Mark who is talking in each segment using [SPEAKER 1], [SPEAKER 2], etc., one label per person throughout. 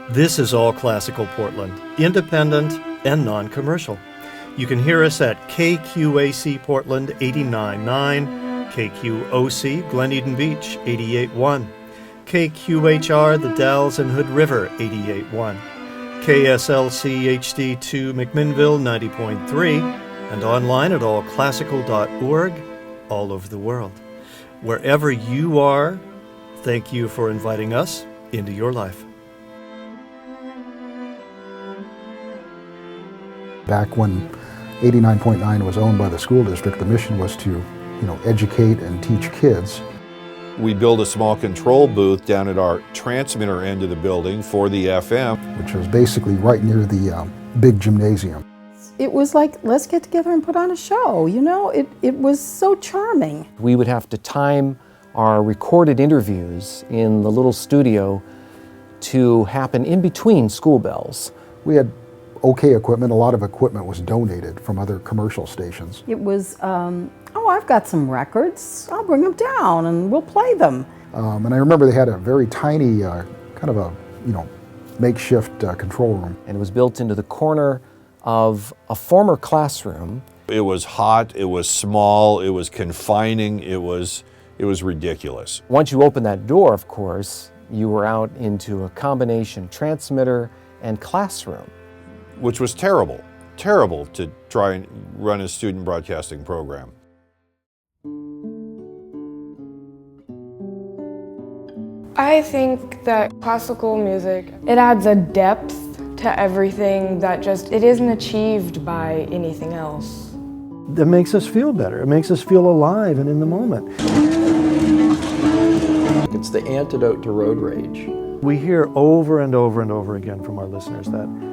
[SPEAKER 1] This is All Classical Portland, independent and non-commercial. You can hear us at KQAC Portland 89.9, KQOC Glen Eden Beach 88.1, KQHR The Dalles and Hood River 88.1, KSLC HD2 McMinnville 90.3, and online at allclassical.org all over the world. Wherever you are, thank you for inviting us into your life.
[SPEAKER 2] Back when 89.9 was owned by the school district, the mission was to, educate and teach kids.
[SPEAKER 3] We built a small control booth down at our transmitter end of the building for the FM.
[SPEAKER 2] Which was basically right near the big gymnasium.
[SPEAKER 4] It was like, let's get together and put on a show, it was so charming.
[SPEAKER 5] We would have to time our recorded interviews in the little studio to happen in between school bells.
[SPEAKER 2] We had okay equipment. A lot of equipment was donated from other commercial stations.
[SPEAKER 4] It was, I've got some records, I'll bring them down and we'll play them.
[SPEAKER 2] And I remember they had a very tiny, makeshift control room.
[SPEAKER 5] And it was built into the corner of a former classroom.
[SPEAKER 3] It was hot, it was small, it was confining, it was ridiculous.
[SPEAKER 5] Once you opened that door, of course, you were out into a combination transmitter and classroom.
[SPEAKER 3] Which was terrible to try and run a student broadcasting program.
[SPEAKER 6] I think that classical music, it adds a depth to everything that it isn't achieved by anything else.
[SPEAKER 1] That makes us feel better. It makes us feel alive and in the moment.
[SPEAKER 7] It's the antidote to road rage.
[SPEAKER 1] We hear over and over and over again from our listeners that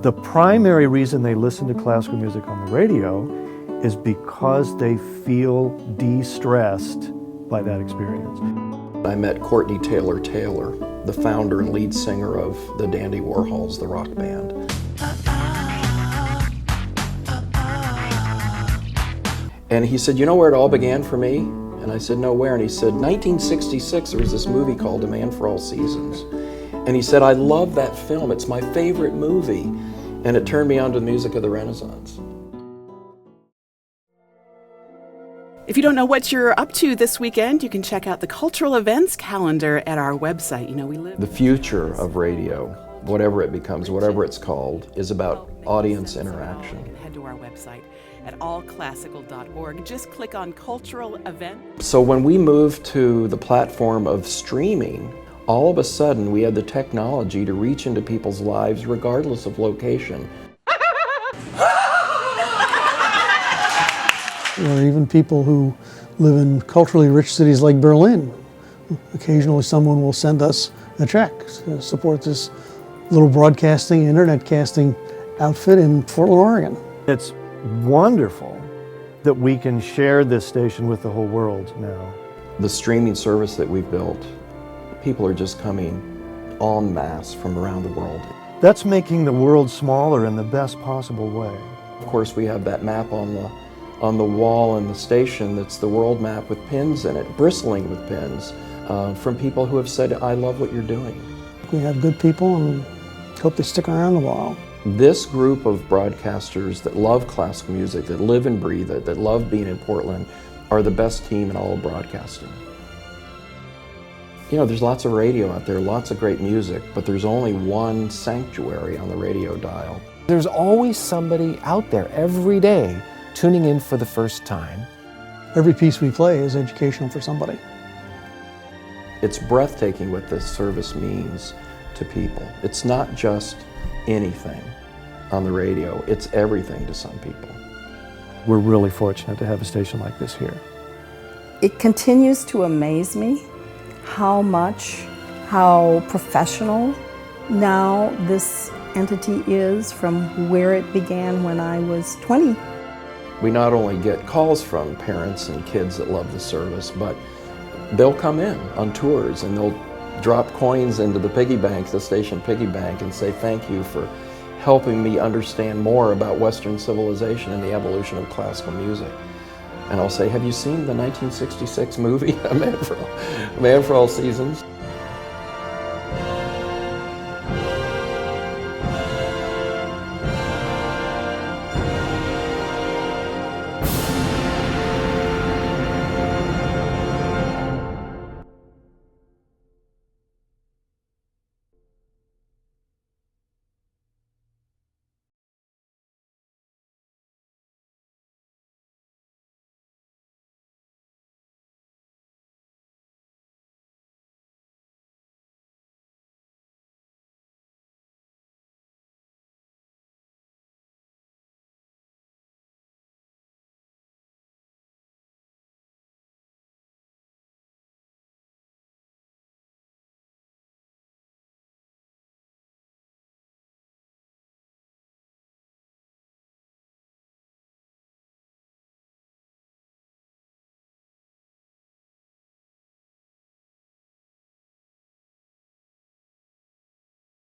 [SPEAKER 1] the primary reason they listen to classical music on the radio is because they feel de-stressed by that experience.
[SPEAKER 7] I met Courtney Taylor Taylor, the founder and lead singer of the Dandy Warhols, the rock band. And he said, you know where it all began for me? And I said, no, where? And he said, 1966, there was this movie called A Man for All Seasons. And he said, I love that film, it's my favorite movie. And it turned me on to the music of the Renaissance.
[SPEAKER 8] If you don't know what you're up to this weekend, you can check out the cultural events calendar at our website.
[SPEAKER 7] The future of radio, whatever it becomes, whatever it's called, is about audience interaction.
[SPEAKER 8] You can head to our website at allclassical.org. Just click on cultural event.
[SPEAKER 7] So when we moved to the platform of streaming, all of a sudden we had the technology to reach into people's lives regardless of location.
[SPEAKER 9] Or even people who live in culturally rich cities like Berlin. Occasionally someone will send us a check to support this little broadcasting, internet casting outfit in Portland, Oregon.
[SPEAKER 1] It's wonderful that we can share this station with the whole world now.
[SPEAKER 7] The streaming service that we've built, people are just coming en masse from around the world.
[SPEAKER 1] That's making the world smaller in the best possible way.
[SPEAKER 7] Of course, we have that map on the wall in the station that's the world map with pins in it, bristling with pins, from people who have said, I love what you're doing.
[SPEAKER 9] We have good people and hope they stick around a while.
[SPEAKER 7] This group of broadcasters that love classical music, that live and breathe it, that love being in Portland, are the best team in all of broadcasting. There's lots of radio out there, lots of great music, but there's only one sanctuary on the radio dial.
[SPEAKER 5] There's always somebody out there every day tuning in for the first time.
[SPEAKER 9] Every piece we play is educational for somebody.
[SPEAKER 7] It's breathtaking what this service means to people. It's not just anything on the radio, it's everything to some people.
[SPEAKER 1] We're really fortunate to have a station like this here.
[SPEAKER 4] It continues to amaze me how professional now this entity is from where it began when I was 20.
[SPEAKER 7] We not only get calls from parents and kids that love the service, but they'll come in on tours and they'll drop coins into the piggy bank, the station piggy bank, and say thank you for helping me understand more about Western civilization and the evolution of classical music. And I'll say, have you seen the 1966 movie, A Man for All Seasons?